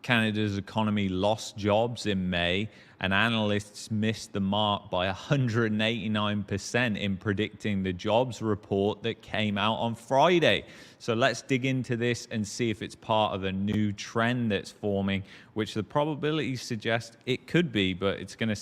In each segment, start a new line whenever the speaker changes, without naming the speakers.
Canada's economy lost jobs in May, and analysts missed the mark by 189% in predicting the jobs report that came out on Friday. So let's dig into this and see if it's part of a new trend that's forming, which the probabilities suggest it could be, but we're going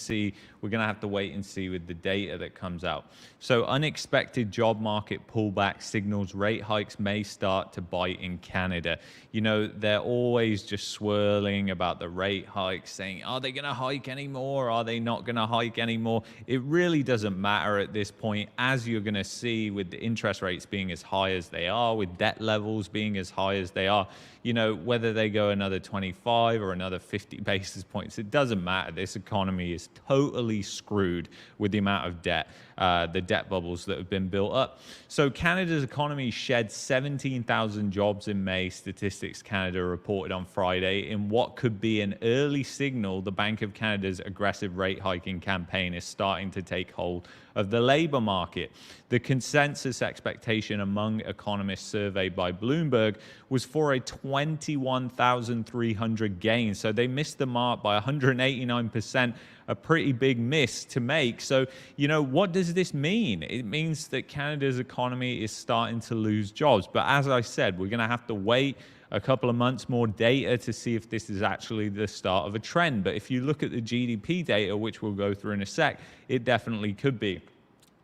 to have to wait and see with the data that comes out. So unexpected job market pullback signals rate hikes may start to bite in Canada. You know, they're always just swirling about the rate hikes, saying, are they going to hike anymore? Are they not going to hike anymore? It really doesn't matter at this point, as you're going to see with the interest rates being as high as they are, with debt levels being as high as they are. You know, whether they go another 25 or another 50 basis points, it doesn't matter. This economy is totally screwed with the amount of debt, the debt bubbles that have been built up. So Canada's economy shed 17,000 jobs in May, Statistics Canada reported on Friday, in what could be an early signal the Bank of Canada's aggressive rate hiking campaign is starting to take hold of the labor market. The consensus expectation among economists surveyed by Bloomberg was for a 21,300 gain. So they missed the mark by 189%, a pretty big miss to make. So, you know, what does this mean? It means that Canada's economy is starting to lose jobs. But as I said, we're going to have to wait a couple of months more data to see if this is actually the start of a trend. But if you look at the GDP data, which we'll go through in a sec, it definitely could be.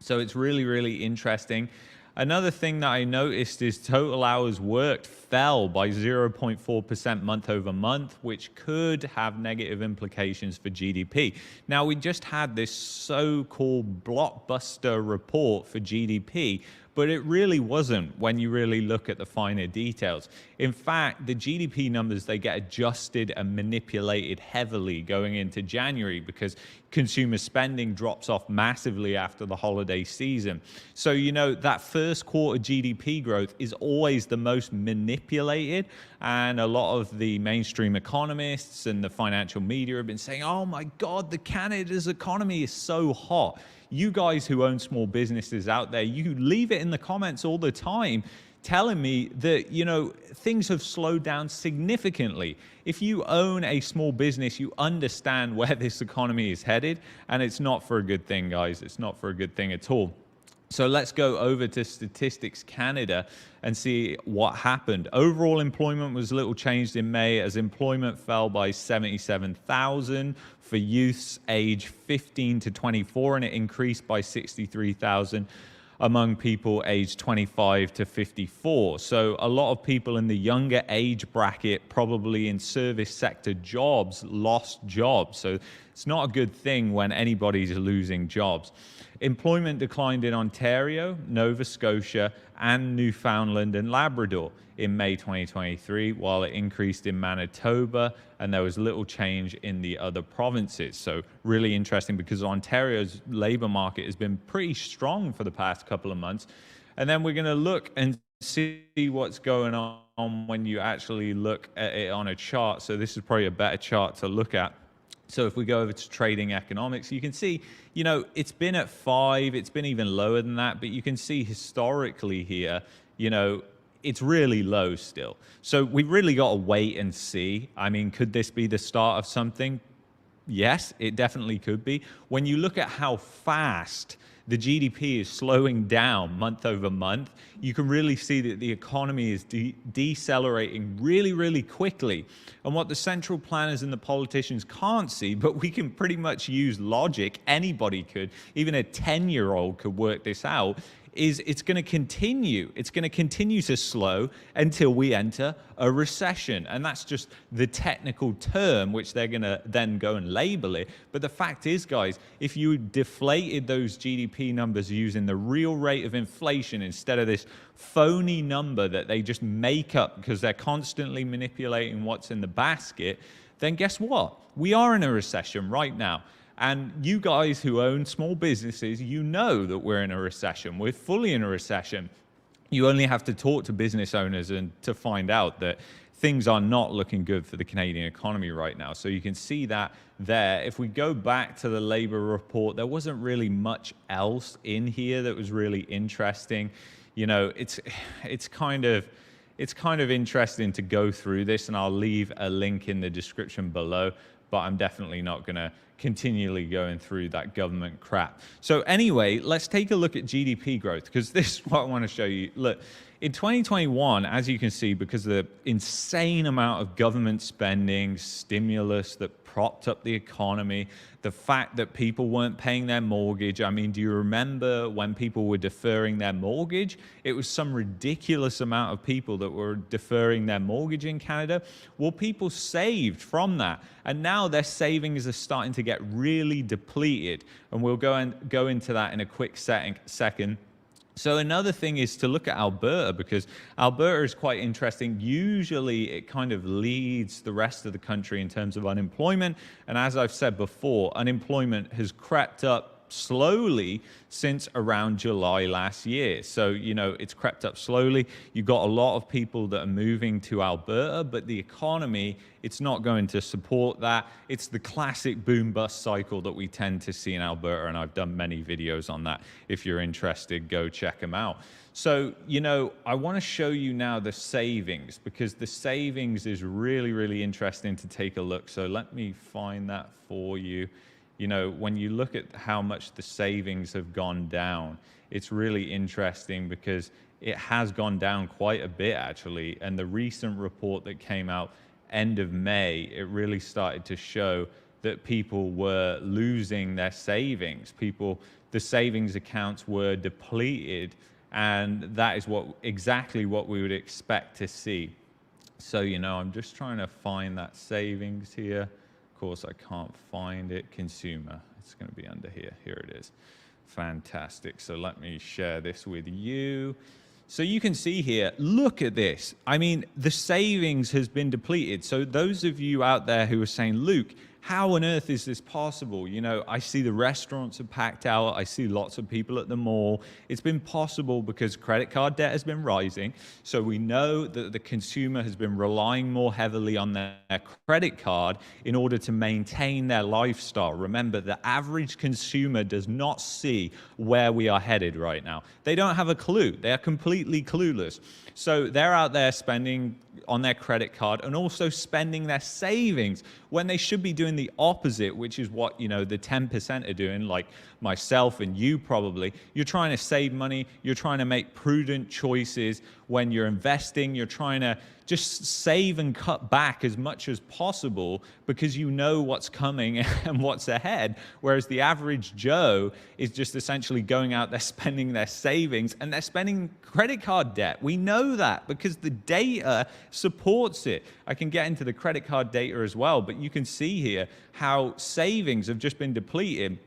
So it's really, really interesting. Another thing that I noticed is total hours worked fell by 0.4% month over month, which could have negative implications for GDP. Now, we just had this so-called blockbuster report for GDP, but it really wasn't when you really look at the finer details. In fact, the GDP numbers, they get adjusted and manipulated heavily going into January because consumer spending drops off massively after the holiday season. So, you know, that first quarter GDP growth is always the most manipulated, and a lot of the mainstream economists and the financial media have been saying, oh my God, the Canada's economy is so hot. You guys who own small businesses out there, you leave it in the comments all the time telling me that, you know, things have slowed down significantly. If you own a small business, you understand where this economy is headed, and it's not for a good thing, guys. It's not for a good thing at all. So let's go over to Statistics Canada and see what happened. Overall employment was little changed in May as employment fell by 77,000 for youths age 15 to 24, and it increased by 63,000 among people aged 25 to 54. So a lot of people in the younger age bracket, probably in service sector jobs, lost jobs. So it's not a good thing when anybody's losing jobs. Employment declined in Ontario, Nova Scotia, and Newfoundland and Labrador in May 2023, while it increased in Manitoba, and there was little change in the other provinces. So really interesting, because Ontario's labor market has been pretty strong for the past couple of months. And then we're going to look and see what's going on when you actually look at it on a chart. So this is probably a better chart to look at. So if we go over to trading economics, you can see, you know, it's been at 5, it's been even lower than that, but you can see historically here, you know, it's really low still. So we've really got to wait and see. I mean, could this be the start of something? Yes, it definitely could be. When you look at how fast the GDP is slowing down month over month, you can really see that the economy is decelerating really, really quickly. And what the central planners and the politicians can't see, but we can pretty much use logic, anybody could, even a 10-year-old could work this out, is it's going to continue. It's going to continue to slow until we enter a recession. And that's just the technical term, which they're going to then go and label it. But the fact is, guys, if you deflated those GDP numbers using the real rate of inflation instead of this phony number that they just make up because they're constantly manipulating what's in the basket, then guess what? We are in a recession right now. And you guys who own small businesses, you know that we're in a recession. We're fully in a recession. You only have to talk to business owners and to find out that things are not looking good for the Canadian economy right now. So you can see that there. If we go back to the labor report, there wasn't really much else in here that was really interesting. You know, it's kind of, it's kind of interesting to go through this, and I'll leave a link in the description below, but I'm definitely not going to continually going through that government crap. So anyway, let's take a look at GDP growth, because this is what I want to show you. Look, in 2021, as you can see, because of the insane amount of government spending, stimulus that propped up the economy, the fact that people weren't paying their mortgage. I mean, do you remember when people were deferring their mortgage? It was some ridiculous amount of people that were deferring their mortgage in Canada. Well, people saved from that, and now their savings are starting to get really depleted, and we'll go into that in a quick second. So another thing is to look at Alberta, because Alberta is quite interesting. Usually it kind of leads the rest of the country in terms of unemployment. And as I've said before, unemployment has crept up slowly since around July last year. So, you know, it's crept up slowly. You've got a lot of people that are moving to Alberta, but the economy, it's not going to support that. It's the classic boom-bust cycle that we tend to see in Alberta, and I've done many videos on that. If you're interested, go check them out. So, you know, I want to show you now the savings, because the savings is really, really interesting to take a look. So let me find that for you. You know, when you look at how much the savings have gone down, it's really interesting because it has gone down quite a bit, actually. And the recent report that came out end of May, it really started to show that people were losing their savings. The savings accounts were depleted, and that is exactly what we would expect to see. So, you know, I'm just trying to find that savings here. Of course, I can't find it. Consumer, it's going to be under here. Here it is. Fantastic. So let me share this with you. So you can see here, look at this. I mean, the savings has been depleted. So those of you out there who are saying, Luke, how on earth is this possible? You know, I see the restaurants are packed out. I see lots of people at the mall. It's been possible because credit card debt has been rising. So we know that the consumer has been relying more heavily on their credit card in order to maintain their lifestyle. Remember, the average consumer does not see where we are headed right now. They don't have a clue. They are completely clueless. So they're out there spending on their credit card and also spending their savings when they should be doing the opposite, which is what, you know, the 10% are doing, like myself and you probably. You're trying to save money. You're trying to make prudent choices when you're investing. You're trying to just save and cut back as much as possible because you know what's coming and what's ahead. Whereas the average Joe is just essentially going out there spending their savings, and they're spending credit card debt. We know that because the data supports it. I can get into the credit card data as well, but you can see here how savings have just been depleted.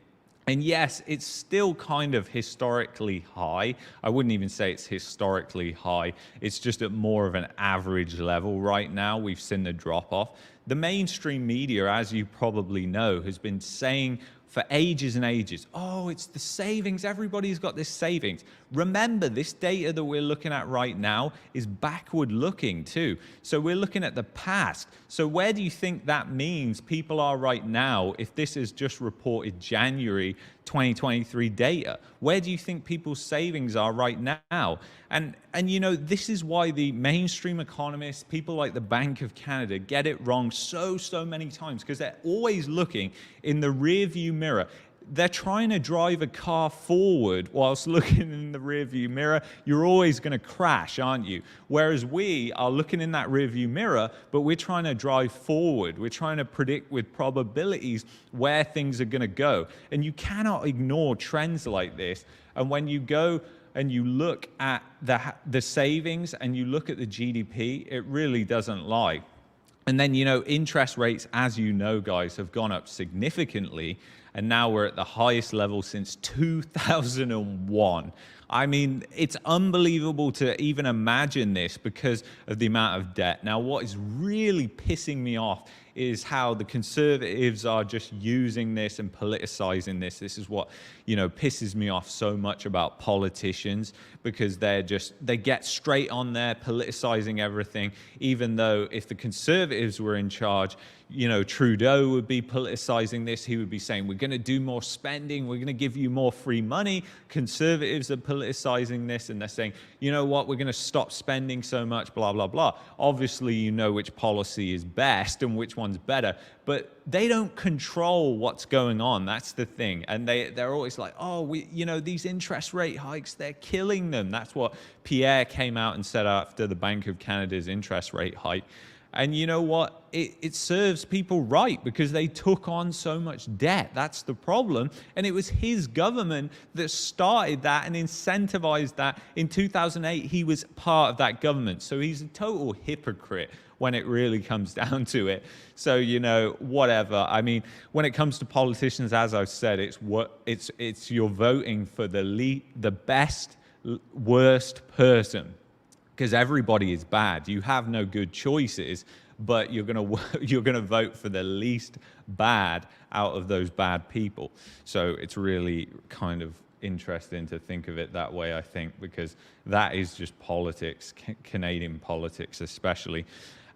And yes, it's still kind of historically high. I wouldn't even say it's historically high. It's just at more of an average level right now. We've seen the drop off. The mainstream media, as you probably know, has been saying for ages and ages, oh, it's the savings. Everybody's got this savings. Remember, this data that we're looking at right now is backward looking too. So we're looking at the past. So where do you think that means people are right now if this is just reported January 2023 data? Where do you think people's savings are right now? And you know, this is why the mainstream economists, people like the Bank of Canada, get it wrong so many times, because they're always looking in the rear view mirror. They're trying to drive a car forward whilst looking in the rearview mirror. You're always going to crash, aren't you? Whereas we are looking in that rearview mirror, but we're trying to drive forward. We're trying to predict with probabilities where things are going to go. And you cannot ignore trends like this. And when you go and you look at the savings and you look at the GDP, it really doesn't lie. And then, you know, interest rates, as you know, guys, have gone up significantly. And now we're at the highest level since 2001. I mean, it's unbelievable to even imagine this because of the amount of debt. Now, what is really pissing me off is how the conservatives are just using this and politicizing this. This is what, you know, pisses me off so much about politicians, because they get straight on there politicizing everything, even though if the conservatives were in charge, you know, Trudeau would be politicizing this. He would be saying, we're going to do more spending. We're going to give you more free money. Conservatives are politicizing politicizing this, and they're saying, you know what, we're going to stop spending so much, blah, blah, blah. Obviously, you know which policy is best and which one's better, but they don't control what's going on. That's the thing. And they're always like, oh, these interest rate hikes, they're killing them. That's what Pierre came out and said after the Bank of Canada's interest rate hike. And you know what? It serves people right because they took on so much debt. That's the problem. And it was his government that started that and incentivized that. In 2008, he was part of that government. So he's a total hypocrite when it really comes down to it. So, whatever. I mean, when it comes to politicians, as I've said, it's you're voting for the best, worst person. Because everybody is bad. You have no good choices, but you're gonna vote for the least bad out of those bad people. So it's really kind of interesting to think of it that way, I think, because that is just politics, Canadian politics especially.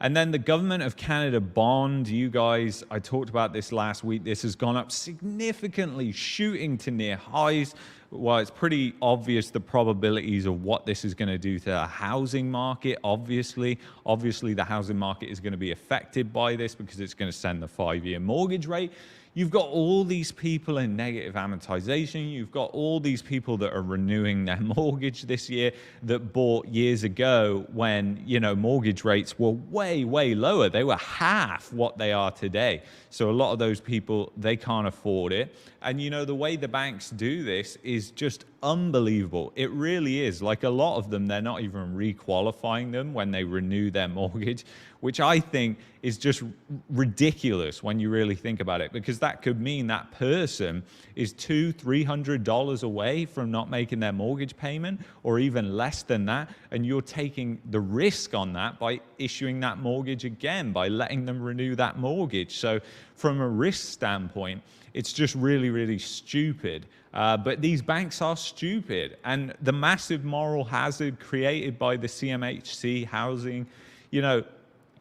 And then the Government of Canada bond, you guys, I talked about this last week. This has gone up significantly, shooting to near highs. Well, it's pretty obvious the probabilities of what this is going to do to the housing market. Obviously, the housing market is going to be affected by this because it's going to send the 5-year mortgage rate. You've got all these people in negative amortization. You've got all these people that are renewing their mortgage this year that bought years ago when, mortgage rates were way, way lower. They were half what they are today. So a lot of those people, they can't afford it. And, the way the banks do this is just unbelievable. It really is. Like a lot of them, they're not even requalifying them when they renew their mortgage, which I think is just ridiculous when you really think about it, because that could mean that person is $200-300 away from not making their mortgage payment, or even less than that, and you're taking the risk on that by issuing that mortgage again, by letting them renew that mortgage. So from a risk standpoint, it's just really, really stupid. But these banks are stupid, and the massive moral hazard created by the CMHC housing,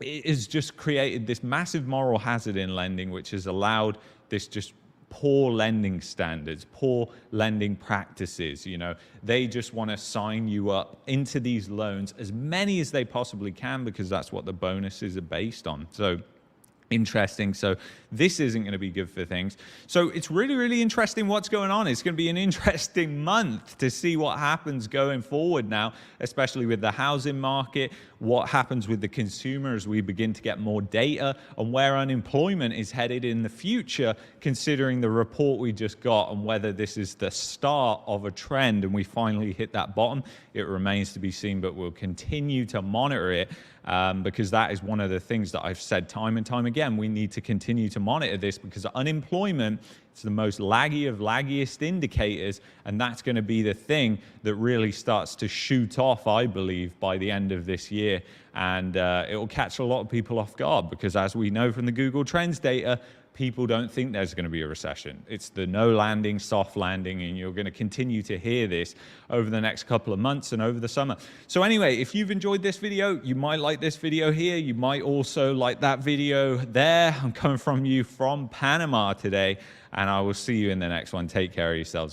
it has just created this massive moral hazard in lending, which has allowed this just poor lending standards, poor lending practices. They just want to sign you up into these loans, as many as they possibly can, because that's what the bonuses are based on. So interesting. So this isn't going to be good for things. So it's really, really interesting what's going on. It's going to be an interesting month to see what happens going forward now, especially with the housing market, what happens with the consumer as we begin to get more data, and where unemployment is headed in the future, considering the report we just got, and whether this is the start of a trend and we finally hit that bottom. It remains to be seen, but we'll continue to monitor it. Because that is one of the things that I've said time and time again. We need to continue to monitor this, because unemployment is the most laggy of laggiest indicators, and that's going to be the thing that really starts to shoot off, I believe, by the end of this year. And it will catch a lot of people off guard, because as we know from the Google Trends data, people don't think there's going to be a recession. It's the no landing, soft landing, and you're going to continue to hear this over the next couple of months and over the summer. So anyway, if you've enjoyed this video, you might like this video here. You might also like that video there. I'm coming from you from Panama today, and I will see you in the next one. Take care of yourselves.